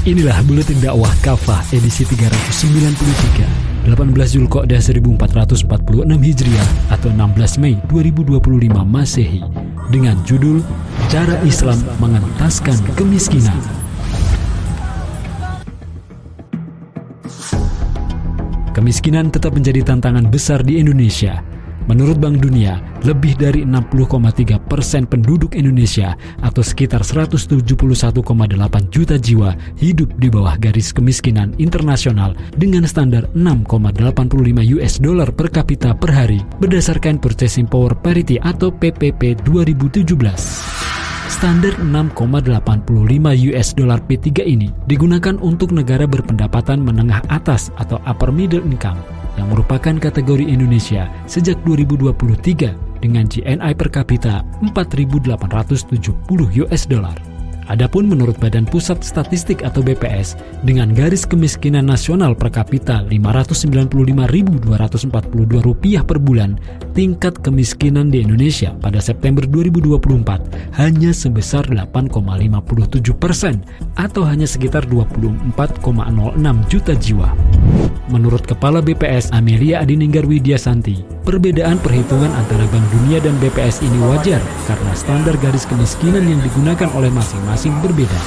Inilah Buletin Dakwah Kafah edisi 393, 18 Zulqa'dah 1446 Hijriah atau 16 Mei 2025 Masehi, dengan judul Cara Islam Mengentaskan Kemiskinan. Kemiskinan tetap menjadi tantangan besar di Indonesia. Menurut Bank Dunia, lebih dari 60,3% penduduk Indonesia atau sekitar 171,8 juta jiwa hidup di bawah garis kemiskinan internasional dengan standar $6,85 per kapita per hari berdasarkan Purchasing Power Parity atau PPP 2017. Standar $6,85 P3 ini digunakan untuk negara berpendapatan menengah atas atau upper middle income yang merupakan kategori Indonesia sejak 2023 dengan GNI per kapita $4.870. Adapun menurut Badan Pusat Statistik atau BPS, dengan garis kemiskinan nasional per kapita Rp595.242 per bulan, tingkat kemiskinan di Indonesia pada September 2024 hanya sebesar 8,57% atau hanya sekitar 24,06 juta jiwa. Menurut Kepala BPS Amelia Adininggar Widyasanti, perbedaan perhitungan antara Bank Dunia dan BPS ini wajar karena standar garis kemiskinan yang digunakan oleh masing-masing berbeda.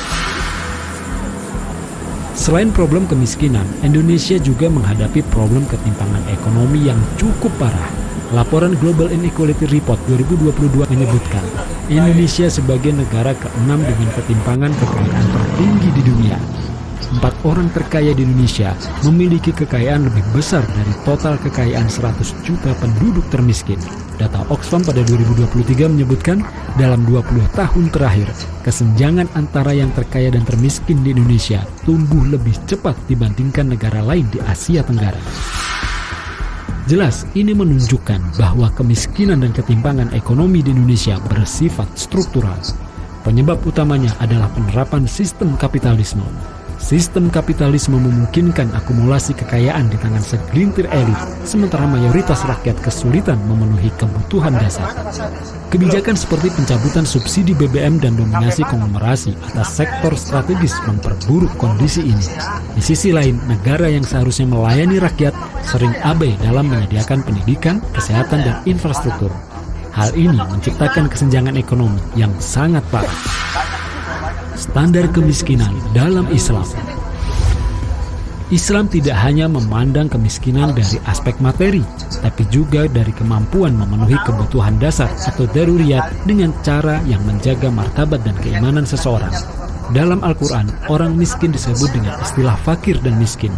Selain problem kemiskinan, Indonesia juga menghadapi problem ketimpangan ekonomi yang cukup parah. Laporan Global Inequality Report 2022 menyebutkan, Indonesia sebagai negara ke-6 dengan ketimpangan kekayaan tertinggi di dunia. 4 orang terkaya di Indonesia memiliki kekayaan lebih besar dari total kekayaan 100 juta penduduk termiskin. Data Oxfam pada 2023 menyebutkan dalam 20 tahun terakhir, kesenjangan antara yang terkaya dan termiskin di Indonesia tumbuh lebih cepat dibandingkan negara lain di Asia Tenggara. Jelas, ini menunjukkan bahwa kemiskinan dan ketimpangan ekonomi di Indonesia bersifat struktural. Penyebab utamanya adalah penerapan sistem kapitalisme. Sistem kapitalisme memungkinkan akumulasi kekayaan di tangan segelintir elit, sementara mayoritas rakyat kesulitan memenuhi kebutuhan dasar. Kebijakan seperti pencabutan subsidi BBM dan dominasi konglomerasi atas sektor strategis memperburuk kondisi ini. Di sisi lain, negara yang seharusnya melayani rakyat sering abai dalam menyediakan pendidikan, kesehatan, dan infrastruktur. Hal ini menciptakan kesenjangan ekonomi yang sangat parah. Standar kemiskinan dalam Islam. Islam tidak hanya memandang kemiskinan dari aspek materi, tapi juga dari kemampuan memenuhi kebutuhan dasar atau daruriyat dengan cara yang menjaga martabat dan keimanan seseorang. Dalam Al-Quran, orang miskin disebut dengan istilah fakir dan miskin.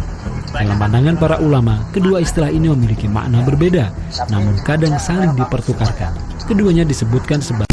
Dalam pandangan para ulama, kedua istilah ini memiliki makna berbeda, namun kadang saling dipertukarkan. Keduanya disebutkan sebagai